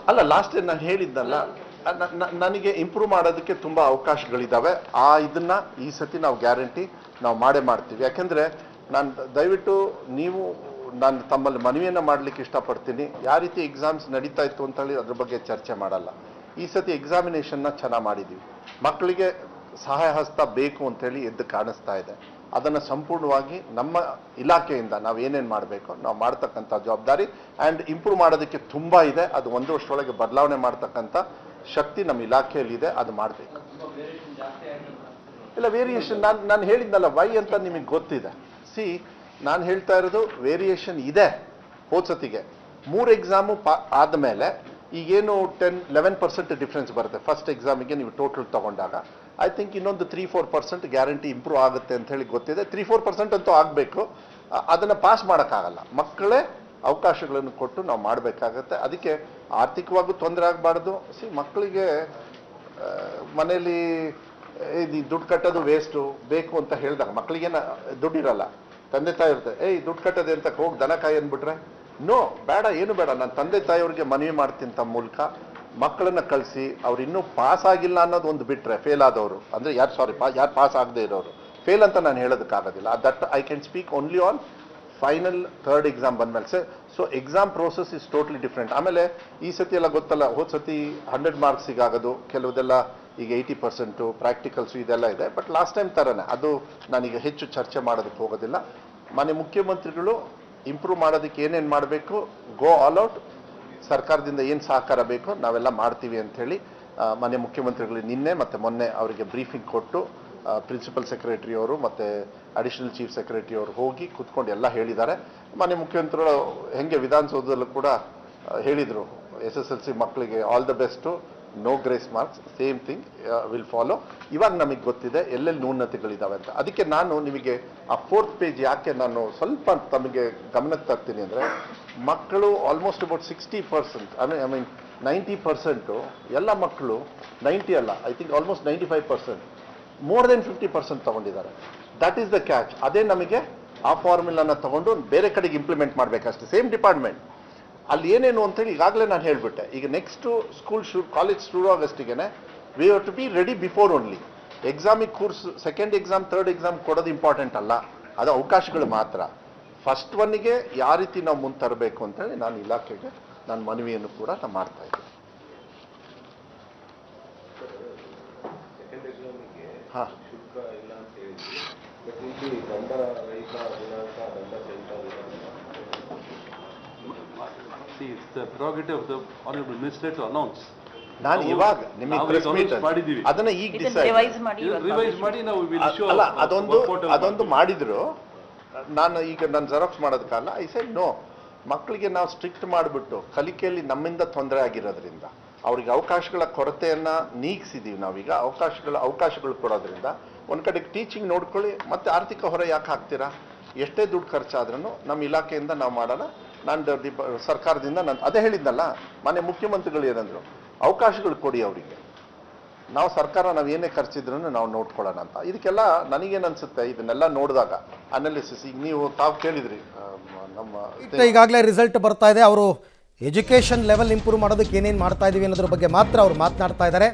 ಅಲ್ಲ ಲಾಸ್ಟ್ ನಾನು ಹೇಳಿದ್ದಲ್ಲ, ನನಗೆ ಇಂಪ್ರೂವ್ ಮಾಡೋದಕ್ಕೆ ತುಂಬ ಅವಕಾಶಗಳಿದ್ದಾವೆ. ಇದನ್ನು ಈ ಸತಿ ನಾವು ಗ್ಯಾರಂಟಿ ನಾವು ಮಾಡೇ ಮಾಡ್ತೀವಿ. ಯಾಕೆಂದರೆ ನಾನು ದಯವಿಟ್ಟು ನಾನು ತಮ್ಮಲ್ಲಿ ಮನವಿಯನ್ನು ಮಾಡಲಿಕ್ಕೆ ಇಷ್ಟಪಡ್ತೀನಿ. ಯಾವ ರೀತಿ ಎಕ್ಸಾಮ್ಸ್ ನಡೀತಾ ಇತ್ತು ಅಂತೇಳಿ ಅದ್ರ ಬಗ್ಗೆ ಚರ್ಚೆ ಮಾಡಲ್ಲ. ಈ ಸತಿ ಎಕ್ಸಾಮಿನೇಷನ್ನ ಚೆನ್ನಾಗಿ ಮಾಡಿದ್ದೀವಿ. ಮಕ್ಕಳಿಗೆ ಸಹಾಯ ಹಸ್ತ ಬೇಕು ಅಂತೇಳಿ ಎದ್ದು ಕಾಣಿಸ್ತಾ ಇದೆ. ಅದನ್ನು ಸಂಪೂರ್ಣವಾಗಿ ನಮ್ಮ ಇಲಾಖೆಯಿಂದ ನಾವು ಏನೇನು ಮಾಡಬೇಕು ನಾವು ಮಾಡ್ತಕ್ಕಂಥ ಜವಾಬ್ದಾರಿ ಆ್ಯಂಡ್ ಇಂಪ್ರೂವ್ ಮಾಡೋದಕ್ಕೆ ತುಂಬ ಇದೆ. ಅದು ಒಂದು ವರ್ಷದೊಳಗೆ ಬದಲಾವಣೆ ಮಾಡ್ತಕ್ಕಂಥ ಶಕ್ತಿ ನಮ್ಮ ಇಲಾಖೆಯಲ್ಲಿದೆ. ಅದು ಮಾಡಬೇಕು. ಇಲ್ಲ ವೇರಿಯೇಷನ್ ನಾನು ಹೇಳಿದ್ನಲ್ಲ ವೈ ಅಂತ ನಿಮಗೆ ಗೊತ್ತಿದೆ. ನಾನು ಹೇಳ್ತಾ ಇರೋದು ವೇರಿಯೇಷನ್ ಇದೆ. ಹೋದ್ಸತಿಗೆ 3 ಎಕ್ಸಾಮು ಆದಮೇಲೆ ಈಗೇನು 11% ಡಿಫ್ರೆನ್ಸ್ ಬರುತ್ತೆ ಫಸ್ಟ್ ಎಕ್ಸಾಮಿಗೆ ನೀವು ಟೋಟಲ್ ತಗೊಂಡಾಗ. ಐ ಥಿಂಕ್ ಇನ್ನೊಂದು 3-4% ಗ್ಯಾರಂಟಿ ಇಂಪ್ರೂವ್ ಆಗುತ್ತೆ ಅಂತ ಹೇಳಿ ಗೊತ್ತಿದೆ. 3-4% ಅಂತೂ ಆಗಬೇಕು. ಅದನ್ನು ಪಾಸ್ ಮಾಡೋಕ್ಕಾಗಲ್ಲ. ಮಕ್ಕಳೇ ಅವಕಾಶಗಳನ್ನು ಕೊಟ್ಟು ನಾವು ಮಾಡಬೇಕಾಗತ್ತೆ. ಅದಕ್ಕೆ ಆರ್ಥಿಕವಾಗೂ ತೊಂದರೆ ಆಗಬಾರ್ದು. ಮಕ್ಕಳಿಗೆ ಮನೇಲಿ ದುಡ್ಡು ಕಟ್ಟೋದು ವೇಸ್ಟು ಬೇಕು ಅಂತ ಹೇಳಿದಾಗ ಮಕ್ಕಳಿಗೇನು ದುಡ್ಡಿರಲ್ಲ, ತಂದೆ ತಾಯಿ ಇರುತ್ತೆ. ದುಡ್ಡು ಕಟ್ಟೋದೆ ಅಂತ ಹೋಗಿ ದನ ಕಾಯಿ ಅಂದ್ಬಿಟ್ರೆ ನೋ, ಬೇಡ, ಏನು ಬೇಡ. ನಾನು ತಂದೆ ತಾಯಿಯವ್ರಿಗೆ ಮನವಿ ಮಾಡ್ತೀನಿ ತಮ್ಮ ಮೂಲಕ ಮಕ್ಕಳನ್ನ ಕಳಿಸಿ. ಅವ್ರು ಇನ್ನೂ ಪಾಸ್ ಆಗಿಲ್ಲ ಅನ್ನೋದು ಒಂದು ಬಿಟ್ಟರೆ, ಫೇಲ್ ಆದವರು ಅಂದರೆ ಯಾರು ಪಾಸ್ ಆಗದೆ ಇರೋರು ಫೇಲ್ ಅಂತ ನಾನು ಹೇಳೋದಕ್ಕಾಗೋದಿಲ್ಲ. That I can speak only on final 3rd exam ಬಂದಮೇಲೆ. So exam process is totally different. ಆಮೇಲೆ ಈ ಸತಿ ಎಲ್ಲ ಗೊತ್ತಲ್ಲ, ಹೋದ ಸತಿ 100 ಮಾರ್ಕ್ಸಿಗಾಗೋದು, ಕೆಲವುದೆಲ್ಲ ಈಗ 80% ಪ್ರಾಕ್ಟಿಕಲ್ಸು ಇದೆಲ್ಲ ಇದೆ. ಬಟ್ ಲಾಸ್ಟ್ ಟೈಮ್ ಥರನೇ ಅದು ನಾನೀಗ ಹೆಚ್ಚು ಚರ್ಚೆ ಮಾಡೋದಕ್ಕೆ ಹೋಗೋದಿಲ್ಲ. ಮಾನ್ಯ ಮುಖ್ಯಮಂತ್ರಿಗಳು ಇಂಪ್ರೂವ್ ಮಾಡೋದಕ್ಕೆ ಏನೇನು ಮಾಡಬೇಕು, ಗೋ ಆಲ್ ಔಟ್, ಸರ್ಕಾರದಿಂದ ಏನು ಸಹಕಾರ ಬೇಕೋ ನಾವೆಲ್ಲ ಮಾಡ್ತೀವಿ ಅಂಥೇಳಿ ಮಾನ್ಯ ಮುಖ್ಯಮಂತ್ರಿಗಳು ನಿನ್ನೆ ಮತ್ತು ಮೊನ್ನೆ ಅವರಿಗೆ ಬ್ರೀಫಿಂಗ್ ಕೊಟ್ಟು ಪ್ರಿನ್ಸಿಪಲ್ ಸೆಕ್ರೆಟರಿ ಅವರು ಮತ್ತು ಅಡಿಷನಲ್ ಚೀಫ್ ಸೆಕ್ರೆಟರಿ ಅವರು ಹೋಗಿ ಕೂತ್ಕೊಂಡು ಎಲ್ಲ ಹೇಳಿದ್ದಾರೆ. ಮಾನ್ಯ ಮುಖ್ಯಮಂತ್ರಿಗಳು ಹೆಂಗೆ ವಿಧಾನಸೌಧದಲ್ಲೂ ಕೂಡ ಹೇಳಿದರು, SSLC ಮಕ್ಕಳಿಗೆ all the best, no grace marks, same thing will follow. ಇವಾಗ ನಮಗೆ ಗೊತ್ತಿದೆ ಎಲ್ಲೆಲ್ಲಿ ನ್ಯೂನತೆಗಳಿದ್ದಾವೆ ಅಂತ. ಅದಕ್ಕೆ ನಾನು ನಿಮಗೆ ಆ 4th ಪೇಜ್ ಯಾಕೆ ನಾನು ಸ್ವಲ್ಪ ತಮಗೆ ಗಮನಕ್ಕೆ ತರ್ತೀನಿ ಅಂದರೆ, ಮಕ್ಕಳು ಆಲ್ಮೋಸ್ಟ್ ಅಬೌಟ್ 60%, ಐ ಮೀನ್ 90% ಎಲ್ಲ ಮಕ್ಕಳು 90 ಅಲ್ಲ, I think almost 95%, more than 50% ತೊಗೊಂಡಿದ್ದಾರೆ. That is the catch. ಅದೇ ನಮಗೆ ಆ ಫಾರ್ಮುಲಾನ ತೊಗೊಂಡು ಬೇರೆ ಕಡೆಗೆ ಇಂಪ್ಲಿಮೆಂಟ್ ಮಾಡಬೇಕಷ್ಟೇ. ಸೇಮ್ ಡಿಪಾರ್ಟ್ಮೆಂಟ್ ಅಲ್ಲಿ ಏನೇನು ಅಂತೇಳಿ ಈಗಾಗಲೇ ನಾನು ಹೇಳಿಬಿಟ್ಟೆ. ಈಗ ನೆಕ್ಸ್ಟು ಕಾಲೇಜ್ ಶುರು ಆಗೋಷ್ಟಿಗೆ we have to be ready before only. ಎಕ್ಸಾಮಿಗೆ course 2nd exam 3rd exam ಕೊಡೋದು ಇಂಪಾರ್ಟೆಂಟ್ ಅಲ್ಲ, ಅದು ಅವಕಾಶಗಳು ಮಾತ್ರ. ಫಸ್ಟ್ ಒನ್ನಿಗೆ ಯಾವ ರೀತಿ ನಾವು ಮುಂದೆ ತರಬೇಕು ಅಂತೇಳಿ ನಾನು ಇಲಾಖೆಗೆ ನಾನು ಮನವಿಯನ್ನು ಕೂಡ ನಾನು ಮಾಡ್ತಾ ಇದ್ದೀನಿ. ಹಾಂ, it's the prerogative of the honorable minister to announce. ನಾನು ಇವಾಗ ನಿಮಗೆ ಅದನ್ನ ಈಗ ರಿವೈಸ್ ಮಾಡಿ ನಾವು ಅಲ್ಲ, ಅದೊಂದು ಮಾಡಿದ್ರು. ನಾನು ಈಗ ನಾನು ಜೆರಾಕ್ಸ್ ಮಾಡೋದಕ್ಕಲ್ಲ. ಐ ಸೆಡ್ ನೋ, ಮಕ್ಕಳಿಗೆ ನಾವು ಸ್ಟ್ರಿಕ್ಟ್ ಮಾಡಿಬಿಟ್ಟು ಕಲಿಕೆಯಲ್ಲಿ ನಮ್ಮಿಂದ ತೊಂದರೆ ಆಗಿರೋದ್ರಿಂದ ಅವ್ರಿಗೆ ಅವಕಾಶಗಳ ಕೊರತೆಯನ್ನು ನೀಗಿಸಿದ್ದೀವಿ ನಾವೀಗ. ಅವಕಾಶಗಳು ಕೊಡೋದ್ರಿಂದ ಒಂದು ಕಡೆಗೆ ಟೀಚಿಂಗ್ ನೋಡ್ಕೊಳ್ಳಿ, ಮತ್ತು ಆರ್ಥಿಕ ಹೊರೆ ಯಾಕೆ ಹಾಕ್ತೀರಾ? ಎಷ್ಟೇ ದುಡ್ಡು ಖರ್ಚಾದ್ರೂ ನಮ್ಮ ಇಲಾಖೆಯಿಂದ ನಾವು ಮಾಡೋಣ. ನಾನು ಸರ್ಕಾರದಿಂದ ನಾನು ಅದೇ ಹೇಳಿದ್ನಲ್ಲ, ಮಾನ್ಯ ಮುಖ್ಯಮಂತ್ರಿಗಳು ಏನಂದ್ರು, ಅವಕಾಶಗಳು ಕೊಡಿ ಅವರಿಗೆ. ನಾವು ಸರ್ಕಾರ ನಾವು ಏನೇ ಖರ್ಚಿದ್ರೂ ನಾವು ನೋಡ್ಕೊಳ್ಳೋಣ ಅಂತ. ಇದಕ್ಕೆಲ್ಲ ನನಗೇನು ಅನ್ಸುತ್ತೆ, ಇದನ್ನೆಲ್ಲ ನೋಡಿದಾಗ ಅನಾಲಿಸಿಸ್, ಈಗ ನೀವು ತಾವು ಕೇಳಿದ್ರಿ ನಮ್ಮ ಈಗಾಗಲೇ ರಿಸಲ್ಟ್ ಬರ್ತಾ ಇದೆ. ಅವರು ಎಜುಕೇಷನ್ ಲೆವೆಲ್ ಇಂಪ್ರೂವ್ ಮಾಡೋದಕ್ಕೆ ಏನೇನು ಮಾಡ್ತಾ ಇದೀವಿ ಅನ್ನೋದ್ರ ಬಗ್ಗೆ ಮಾತ್ರ ಅವರು ಮಾತನಾಡ್ತಾ ಇದ್ದಾರೆ.